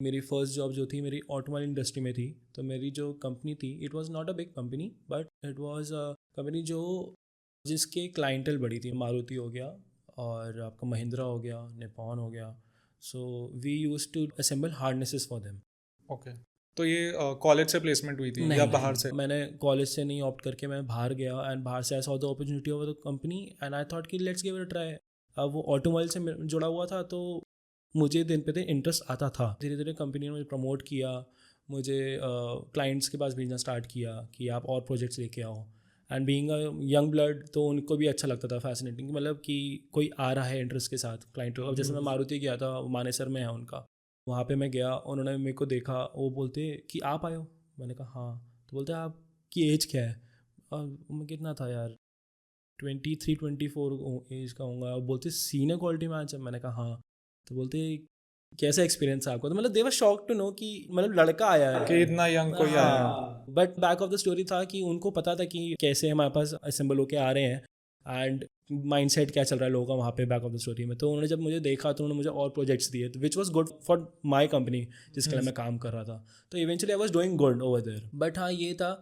मेरी first job जो थी मेरी ऑटोमोबाइल इंडस्ट्री में थी। तो मेरी जो कंपनी थी it was not a big company but it was a company जो जिसके क्लाइंटल बड़ी थी। मारुति हो गया और आपका महिंद्रा हो गया, निप्पॉन हो गया। So we used to assemble harnesses for them. Okay, तो ये कॉलेज से प्लेसमेंट हुई थी या नहीं, बाहर से? मैंने कॉलेज से नहीं ऑप्ट करके मैं बाहर गया एंड बाहर से I saw the opportunity of the company and I thought कि let's give it a try. अब वो ऑटोमोबाइल से जुड़ा हुआ था तो मुझे दिन पे दिन इंटरेस्ट आता था। धीरे धीरे कंपनी ने मुझे प्रमोट किया, मुझे क्लाइंट्स के पास भेजना स्टार्ट किया कि आप और प्रोजेक्ट्स लेके आओ। And being a young blood तो उनको भी अच्छा लगता था, फैसिनेटिंग, मतलब कि कोई आ रहा है इंटरेस्ट के साथ क्लाइंट। अब जैसे मैं मारुति गया था, मानेसर में है उनका, वहाँ पे मैं गया, उन्होंने मेरे को देखा, वो बोलते कि आप आए हो। मैंने कहा हाँ। तो बोलते आपकी एज क्या है? और मैं कितना था यार, 23-24 एज का होऊंगा। और बोलते सीनियर क्वालिटी मैनेजर। मैंने कहा हाँ। तो बोलते कैसा एक्सपीरियंस है आपको? तो मतलब दे वर शॉक टू नो कि मतलब लड़का आया है कि इतना यंग कोई आया है। हाँ। But back of the story था कि उनको पता था कि कैसे हमारे पास असेंबल होके आ रहे हैं एंड माइंडसेट क्या चल रहा है लोगों का वहाँ पे बैक ऑफ द स्टोरी में। तो उन्होंने जब मुझे देखा तो उन्होंने मुझे और प्रोजेक्ट्स दिए which was good for my company जिसके लिए मैं काम कर रहा था। तो eventually I was doing good over there. But हाँ ये था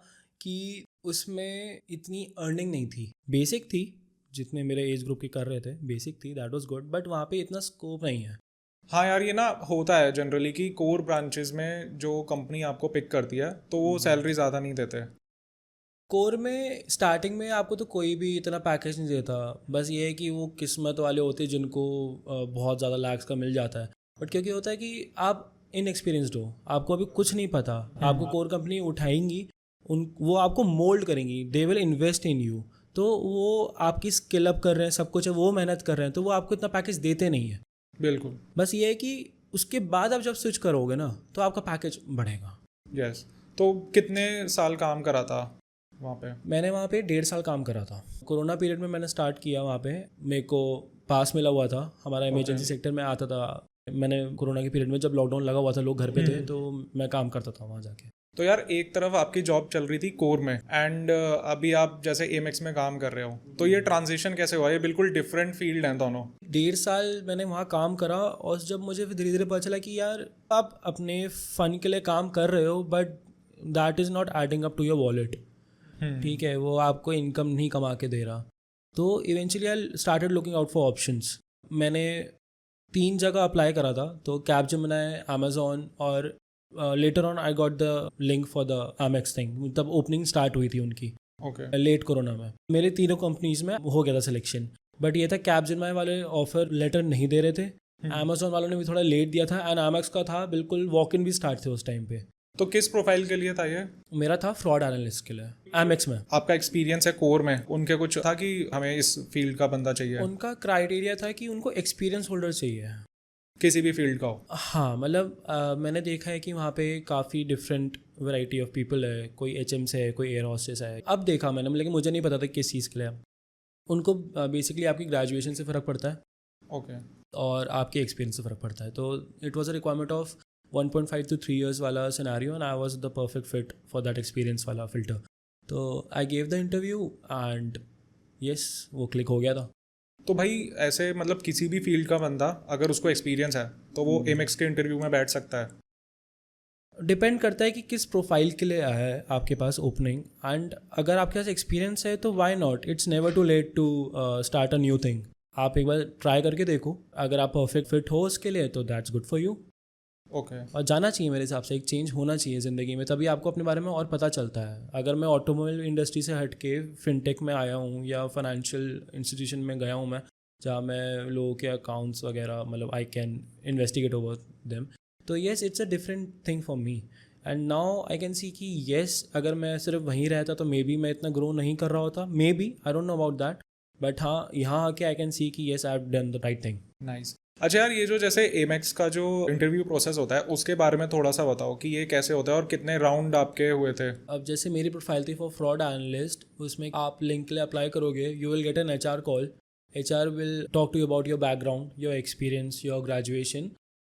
कि उसमें इतनी अर्निंग नहीं थी, बेसिक थी जितने मेरे एज ग्रुप के कर रहे थे, बेसिक थी, दैट वाज गुड, बट वहाँ पे इतना स्कोप नहीं है। हाँ यार, ये ना होता है जनरली कि कोर ब्रांचेस में जो कंपनी आपको पिक करती है तो वो सैलरी ज़्यादा नहीं देते। कोर में स्टार्टिंग में आपको तो कोई भी इतना पैकेज नहीं देता, बस ये है कि वो किस्मत वाले होते हैं जिनको बहुत ज़्यादा लैक्स का मिल जाता है। बट क्योंकि होता है कि आप इनएक्सपीरियंसड हो, आपको अभी कुछ नहीं पता, आपको कोर कंपनी उठाएंगी, उन वो आपको मोल्ड करेंगी, they will invest in you. तो वो आपकी स्किल अप कर रहे हैं, सब कुछ है, वो मेहनत कर रहे हैं, तो वो आपको इतना पैकेज देते नहीं है। बिल्कुल। बस ये है कि उसके बाद आप जब स्विच करोगे ना तो आपका पैकेज बढ़ेगा। यस। तो कितने साल काम करा था वहाँ पे? मैंने वहाँ पे 1.5 साल काम करा था। कोरोना पीरियड में मैंने स्टार्ट किया वहाँ पे। मेरे को पास मिला हुआ था, हमारा इमरजेंसी सेक्टर में आता था। मैंने कोरोना के पीरियड में जब लॉकडाउन लगा हुआ था, लोग घर पे थे, तो मैं काम करता था वहाँ जाके। तो यार, एक तरफ आपकी जॉब चल रही थी कोर में एंड अभी आप जैसे एमेक्स में काम कर रहे हो, तो ये ट्रांजिशन कैसे हुआ? ये बिल्कुल डिफरेंट फील्ड हैं दोनों। 1.5 साल मैंने वहाँ काम करा और जब मुझे धीरे धीरे पता चला कि यार आप अपने फ़न के लिए काम कर रहे हो but that is not adding up to your wallet. ठीक है, वो आपको इनकम नहीं कमा के दे रहा। तो eventually I started looking out for options. मैंने 3 जगह अप्लाई करा था, तो कैपजेमिनी, अमेजोन और later on I got the link for the Amex thing. तब ओपनिंग स्टार्ट हुई थी उनकी ओके। लेट कोरोना में। मेरे तीनों कंपनीज में हो गया था सिलेक्शन, बट ये था कैपजेमिनी वाले ऑफर लेटर नहीं दे रहे थे, अमेजोन वालों ने भी थोड़ा लेट दिया था एंड अमेक्स का था बिल्कुल वॉक इन भी स्टार्ट थे उस टाइम पे। तो किस प्रोफाइल के लिए था ये? मेरा था फ्रॉड एनालिस्ट के लिए अमेक्स में। आपका एक्सपीरियंस है कोर में, उनके कुछ था कि हमें इस फील्ड का बंदा चाहिए? उनका क्राइटेरिया था कि उनको एक्सपीरियंस होल्डर चाहिए। किसी भी फील्ड का हो? हाँ, मतलब मैंने देखा है कि वहाँ पे काफ़ी डिफरेंट वैरायटी ऑफ पीपल है। कोई एचएम से है, कोई एयर हॉस्टेस है। अब देखा मैंने, लेकिन मुझे नहीं पता था किस चीज़ के लिए। उनको बेसिकली आपकी ग्रेजुएशन से फ़र्क पड़ता है ओके। और आपके एक्सपीरियंस से फ़र्क पड़ता है। तो it was a requirement of 1.5 to 3 years वाला scenario and I was the perfect fit for that experience वाला फिल्टर। तो I gave the interview and yes, वो क्लिक हो गया था। तो भाई ऐसे मतलब किसी भी फील्ड का बंदा अगर उसको एक्सपीरियंस है तो वो एमेक्स के इंटरव्यू में बैठ सकता है? डिपेंड करता है कि किस प्रोफाइल के लिए आया है आपके पास ओपनिंग, एंड अगर आपके पास एक्सपीरियंस है तो why not. It's never too late to start a new thing. आप एक बार ट्राई करके देखो, अगर आप परफेक्ट फिट हो उसके लिए तो that's good for you. Okay. और जाना चाहिए मेरे हिसाब से, एक चेंज होना चाहिए ज़िंदगी में, तभी आपको अपने बारे में और पता चलता है। अगर मैं ऑटोमोबाइल इंडस्ट्री से हट के फिनटेक में आया हूँ या फाइनेंशियल इंस्टीट्यूशन में गया हूँ मैं, जहाँ मैं लोगों के अकाउंट्स वगैरह मतलब I can investigate over them, तो yes it's a different thing for me. And now I can see कि येस, अगर मैं सिर्फ वहीं रहता तो मे बी मैं इतना ग्रो नहीं कर रहा होता, may be, I don't know about that. But हाँ, यहाँ आके आई कैन सी कि yes I have done the right thing. Nice. अच्छा यार, ये जो जैसे एमेक्स का जो इंटरव्यू प्रोसेस होता है उसके बारे में थोड़ा सा बताओ कि ये कैसे होता है और कितने राउंड आपके हुए थे? अब जैसे मेरी प्रोफाइल थी फॉर फ्रॉड एनालिस्ट, उसमें आप लिंक के लिए अप्लाई करोगे, you will get an HR call. HR will talk to you about your background, your experience, your graduation,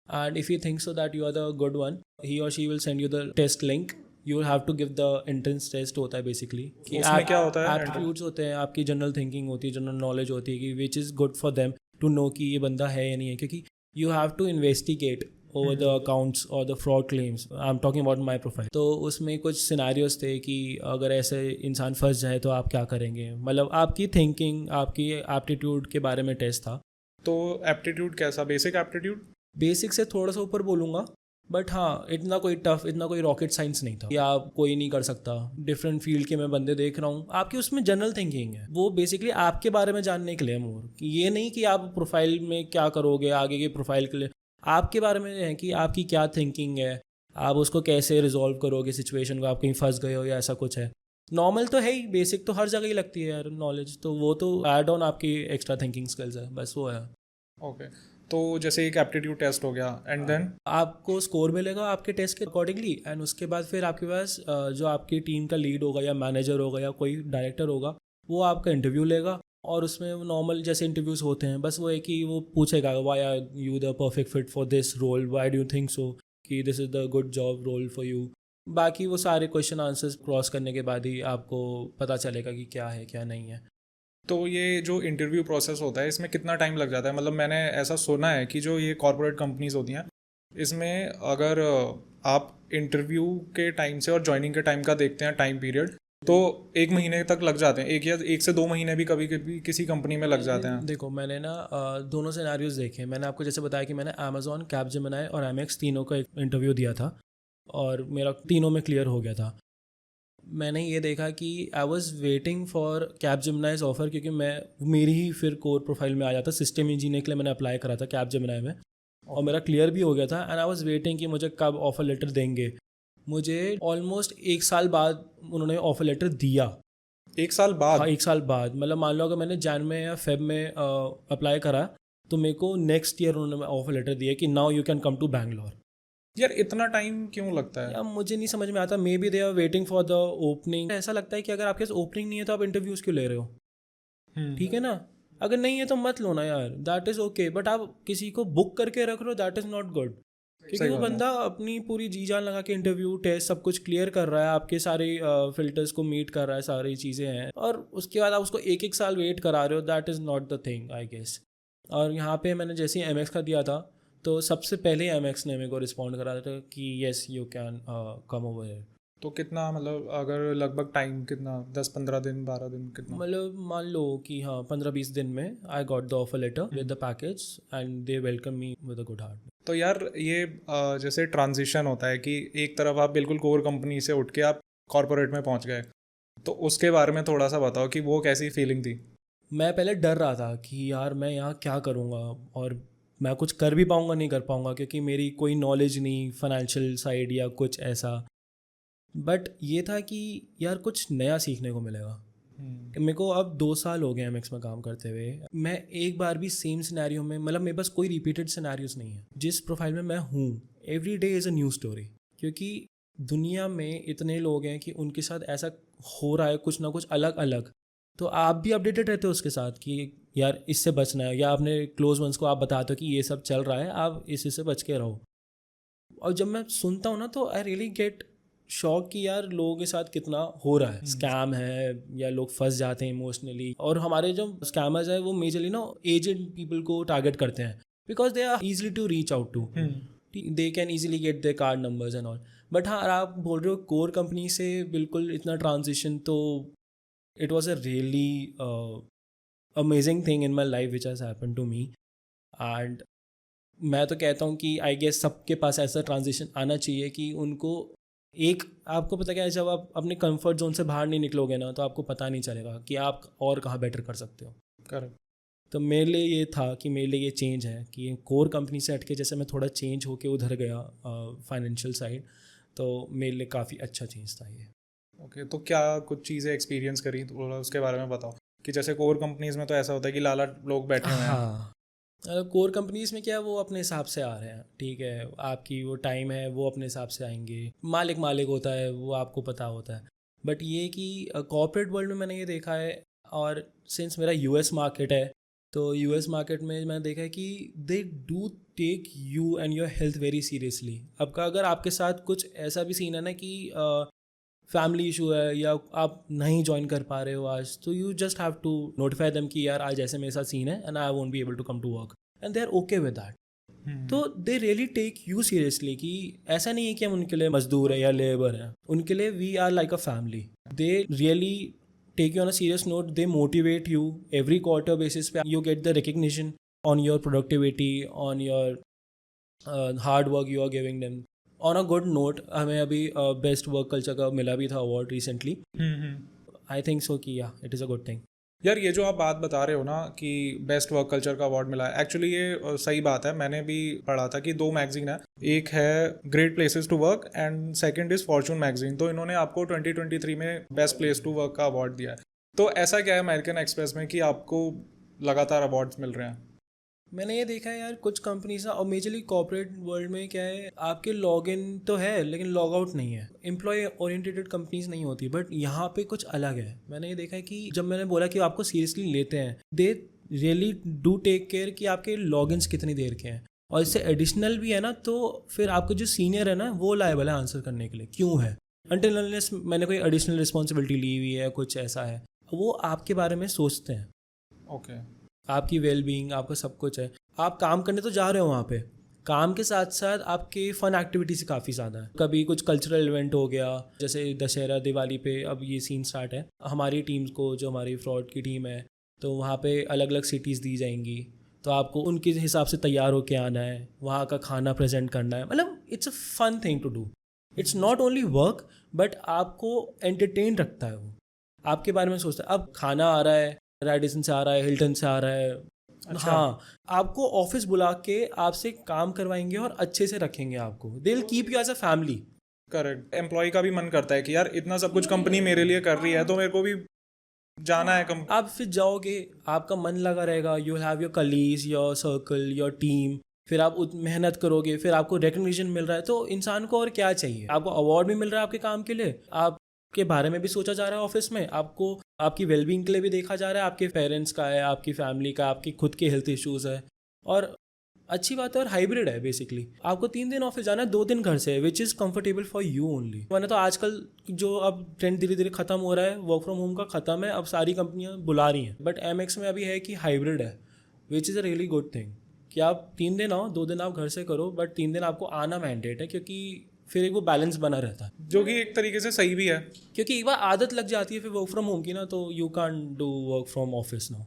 and if you think so that you are the good one, he और she will send you the test link. You will have to give the entrance test होता है basically, कि उसमें क्या होता है? Aptitudes होते हैं, आपकी जनरल थिंकिंग होती है, जनरल नॉलेज होती है कि which is good for them to know कि ये बंदा है या नहीं है, क्योंकि you have to investigate over the accounts or the fraud claims. I'm talking about my profile. तो उसमें कुछ सिनेरियोज थे कि अगर ऐसे इंसान फंस जाए तो आप क्या करेंगे, मतलब आपकी थिंकिंग, आपकी एप्टीट्यूड के बारे में टेस्ट था. तो एप्टीट्यूड कैसा, बेसिक एप्टीट्यूड? बेसिक से थोड़ा सा ऊपर बोलूँगा, बट हाँ इतना कोई टफ, इतना कोई रॉकेट साइंस नहीं था कि आप कोई नहीं कर सकता. डिफरेंट फील्ड के मैं बंदे देख रहा हूँ, आपकी उसमें जनरल थिंकिंग है, वो बेसिकली आपके बारे में जानने के लिए मोर, कि ये नहीं कि आप प्रोफाइल में क्या करोगे आगे के प्रोफाइल के लिए, आपके बारे में है कि आपकी क्या थिंकिंग है, आप उसको कैसे रिजॉल्व करोगे सिचुएशन को, आप कहीं फंस गए हो या ऐसा कुछ है. नॉर्मल तो है ही, बेसिक तो हर जगह ही लगती है यार नॉलेज, तो वो तो ऐड ऑन आपकी एक्स्ट्रा थिंकिंग स्किल्स है, बस वो है. ओके, तो जैसे एक एप्टीट्यूड टेस्ट हो गया एंड देन आपको स्कोर मिलेगा आपके टेस्ट के अकॉर्डिंगली, एंड उसके बाद फिर आपके पास जो आपकी टीम का लीड होगा या मैनेजर होगा या कोई डायरेक्टर होगा, वो आपका इंटरव्यू लेगा. और उसमें वो नॉर्मल जैसे इंटरव्यूज होते हैं, बस वो है कि वो पूछेगा why are you the perfect fit for this role, why do you think so कि this is the good job role for you. बाकी वो सारे क्वेश्चन आंसर्स क्रॉस करने के बाद ही आपको पता चलेगा कि क्या है क्या नहीं है. तो ये जो इंटरव्यू प्रोसेस होता है इसमें कितना टाइम लग जाता है? मतलब मैंने ऐसा सुना है कि जो ये कॉर्पोरेट कंपनीज होती हैं इसमें अगर आप इंटरव्यू के टाइम से और ज्वाइनिंग के टाइम का देखते हैं टाइम पीरियड, तो 1 महीने तक लग जाते हैं, 1 से 2 महीने भी कभी कभी किसी कंपनी में लग जाते हैं. देखो मैंने ना दोनों सिनेरियोज देखे. मैंने आपको जैसे बताया कि मैंने अमेजोन, कैपजेमिनी और एमएक्स तीनों का एक इंटरव्यू दिया था और मेरा तीनों में क्लियर हो गया था. मैंने ये देखा कि I was waiting for Capgemini's offer, क्योंकि मेरी ही फिर कोर प्रोफाइल में आ जाता. सिस्टम इंजीनियर के लिए मैंने अप्लाई करा था कैपजेमिनी में और मेरा क्लियर भी हो गया था, एंड आई वॉज वेटिंग कि मुझे कब ऑफर लेटर देंगे. मुझे ऑलमोस्ट 1 साल बाद उन्होंने ऑफर लेटर दिया. 1 साल बाद? हाँ 1 साल बाद, मतलब मान लो अगर मैंने जैन में या फेब में अप्लाई करा तो मेरे को नेक्स्ट ईयर उन्होंने ऑफर लेटर दिया कि now you can come to Bangalore. यार इतना टाइम क्यों लगता है? यार मुझे नहीं समझ में आता. Maybe they are waiting for the opening. ऐसा लगता है कि अगर आपके पास ओपनिंग नहीं है तो आप इंटरव्यूज क्यों ले रहे हो? ठीक है ना, अगर नहीं है तो मत लो ना यार, दैट इज़ ओके. बट आप किसी को बुक करके रख रहे हो, दैट इज़ नॉट गुड. क्योंकि वो बंदा अपनी पूरी जी जान लगा के इंटरव्यू टेस्ट सब कुछ क्लियर कर रहा है, आपके सारे फिल्टर्स को मीट कर रहा है, सारी चीज़ें हैं, और उसके बाद आप उसको 1 साल वेट करा रहे हो. That is not the thing I guess. और यहाँ पे मैंने जैसे ही एमएक्स का दिया था तो सबसे पहले एमएक्स ने मेरे को रिस्पॉन्ड करा था कि yes you can come over here. तो कितना, मतलब अगर लगभग टाइम कितना, 10-15 दिन, 12 दिन, कितना? मतलब मान लो कि हाँ 15-20 दिन में I got the offer letter with the package and they welcome me with a good heart. तो यार ये जैसे ट्रांजिशन होता है कि एक तरफ आप बिल्कुल कोर कंपनी से उठ के आप कॉर्पोरेट में पहुंच गए, तो उसके बारे में थोड़ा सा बताओ कि वो कैसी फीलिंग थी? मैं पहले डर रहा था कि यार मैं यहाँ क्या करूँगा और मैं कुछ कर भी पाऊँगा नहीं कर पाऊँगा, क्योंकि मेरी कोई नॉलेज नहीं फाइनेंशियल साइड या कुछ ऐसा. बट ये था कि यार कुछ नया सीखने को मिलेगा. मेरे को अब 2 साल हो गए एमएक्स में काम करते हुए. मैं एक बार भी सेम सिनेरियो में, मतलब मेरे पास कोई रिपीटेड सिनेरियोज नहीं है. जिस प्रोफाइल में मैं हूँ every day is a new story, क्योंकि दुनिया में इतने लोग हैं कि उनके साथ ऐसा हो रहा है कुछ ना कुछ अलग अलग. तो आप भी अपडेटेड रहते हो उसके साथ कि यार इससे बचना है, या अपने क्लोज वंस को आप बताते हो कि ये सब चल रहा है, आप इससे बच के रहो. और जब मैं सुनता हूँ ना तो आई रियली गेट शौक कि यार लोगों के साथ कितना हो रहा है, स्कैम है या लोग फंस जाते हैं इमोशनली. और हमारे जो स्कैमर्स हैं वो मेजरली ना एजेड पीपल को टारगेट करते हैं because they are easily to reach out to, they can easily get their card numbers and all. But हाँ आप बोल रहे हो कोर कंपनी से बिल्कुल इतना ट्रांजिशन, तो it was a really amazing thing in my life which has happen to me. And मैं तो कहता हूँ कि आई गेस सबके पास ऐसा ट्रांजिशन आना चाहिए कि उनको एक, आपको पता क्या है, जब आप अपने कंफर्ट जोन से बाहर नहीं निकलोगे ना तो आपको पता नहीं चलेगा कि आप और कहाँ बेटर कर सकते हो. करेक्ट. तो मेरे लिए ये था कि मेरे लिए ये चेंज है कि कोर कंपनी से हट के जैसे मैं थोड़ा चेंज होके उधर गया फाइनेंशियल साइड, तो मेरे लिए काफ़ी अच्छा चेंज था ये. ओके, तो क्या कुछ चीज़ें एक्सपीरियंस करी, थोड़ा उसके बारे में बताओ. कि जैसे कोर कंपनीज में तो ऐसा होता है कि लाला लोग बैठे हुए हैं. हाँ कोर कंपनीज में क्या है, वो अपने हिसाब से आ रहे हैं, ठीक है, आपकी वो टाइम है वो अपने हिसाब से आएंगे, मालिक होता है वो आपको पता होता है. बट ये कि कॉर्पोरेट वर्ल्ड में मैंने ये देखा है, और सिंस मेरा यूएस मार्केट है तो यूएस मार्केट में मैंने देखा है कि they do take you and your health very seriously. अब का अगर आपके साथ कुछ ऐसा भी सीन है ना कि फैमिली इशू है या आप नहीं ज्वाइन कर पा रहे हो आज, तो you just have to notify them कि यार आज ऐसे मेरे साथ सीन है and I won't be able to come to work, and they are okay with that. तो दे रियली टेक यू सीरियसली कि ऐसा नहीं है कि हम उनके लिए मजदूर है या लेबर है, उनके लिए we are like a family. They really take you on a serious note, they motivate you every quarter basis पे. You get the recognition on your productivity, on your hard work you are giving them. On a good note, हमें अभी best work culture का मिला भी था award recently. I think so कि या it is a good thing. यार ये जो आप बात बता रहे हो ना कि बेस्ट वर्क कल्चर का अवार्ड मिला है, एक्चुअली ये सही बात है. मैंने भी पढ़ा था कि 2 मैगजीन है, एक है great places to work and second is Fortune magazine. तो इन्होंने आपको 2023 में बेस्ट प्लेस टू वर्क का अवार्ड दिया है. तो ऐसा क्या है अमेरिकन एक्सप्रेस में कि आपको लगातार अवार्ड्स मिल रहे हैं? मैंने ये देखा है यार, कुछ कंपनीज और मेजरली कॉर्पोरेट वर्ल्ड में क्या है, आपके लॉग इन तो है लेकिन लॉग आउट नहीं है. एम्प्लॉय ओरिएंटेड कंपनीज नहीं होती, बट यहाँ पे कुछ अलग है. मैंने ये देखा है कि जब मैंने बोला कि आपको सीरियसली लेते हैं, they really do take care कि आपके लॉग इन्स कितनी देर के हैं. और इससे एडिशनल भी है ना, तो फिर आपको जो सीनियर है ना वो लायबल है आंसर करने के लिए क्यों है. अनटिल अनलेस मैंने कोई एडिशनल रिस्पॉन्सिबिलिटी ली हुई है, कुछ ऐसा है, वो आपके बारे में सोचते हैं. ओके. आपकी वेल बीइंग, आपका सब कुछ है. आप काम करने तो जा रहे हो वहाँ पे, काम के साथ साथ आपके फन एक्टिविटीज काफ़ी ज़्यादा है. कभी कुछ कल्चरल इवेंट हो गया, जैसे दशहरा दिवाली पे अब ये सीन स्टार्ट है. हमारी टीम्स को, जो हमारी फ्रॉड की टीम है, तो वहाँ पे अलग अलग सिटीज़ दी जाएंगी, तो आपको उनके हिसाब से तैयार होके आना है, वहाँ का खाना प्रेजेंट करना है. मतलब it's a fun thing to do. It's not only work, but आपको एंटरटेन रखता है. वो आपके बारे में सोचता है. अब खाना आ रहा है, रेडिसन से आ रहा है, हिल्टन से आ रहा है. अच्छा. हाँ, आपको ऑफिस बुला के आपसे काम करवाएंगे और अच्छे से रखेंगे आपको. They will keep you as a family. Correct. Employ का भी मन करता है कि यार इतना सब कुछ कंपनी मेरे लिए कर रही है तो मेरे को भी जाना है. आप फिर जाओगे, आपका मन लगा रहेगा, you have your colleagues, your circle, your team. फिर आप मेहनत करोगे, फिर आपको रिकग्निशन मिल रहा है, तो इंसान को और क्या चाहिए. आपको अवार्ड भी मिल रहा है आपके काम के लिए, आपके बारे में भी सोचा जा रहा है ऑफिस में, आपको आपकी वेलबींग के लिए भी देखा जा रहा है, आपके पेरेंट्स का है, आपकी फैमिली का, आपकी खुद के हेल्थ इश्यूज है. और अच्छी बात है. और हाइब्रिड है बेसिकली. आपको 3 दिन ऑफिस जाना है, 2 दिन घर से, which is comfortable for you only. मैंने तो आजकल जो अब ट्रेंड धीरे धीरे खत्म हो रहा है, वर्क फ्रॉम होम का खत्म है, अब सारी कंपनियां बुला रही हैं. बट एमएक्स में अभी है कि हाइब्रिड है, which is a really good thing कि आप 3 दिन आओ, 2 दिन आप घर से करो, बट 3 दिन आपको आना मैंडेट है, क्योंकि फिर एक वो बैलेंस बना रहता है, जो कि एक तरीके से सही भी है. क्योंकि एक बार आदत लग जाती है फिर वर्क फ्रॉम होम की ना, तो you can do work from office now.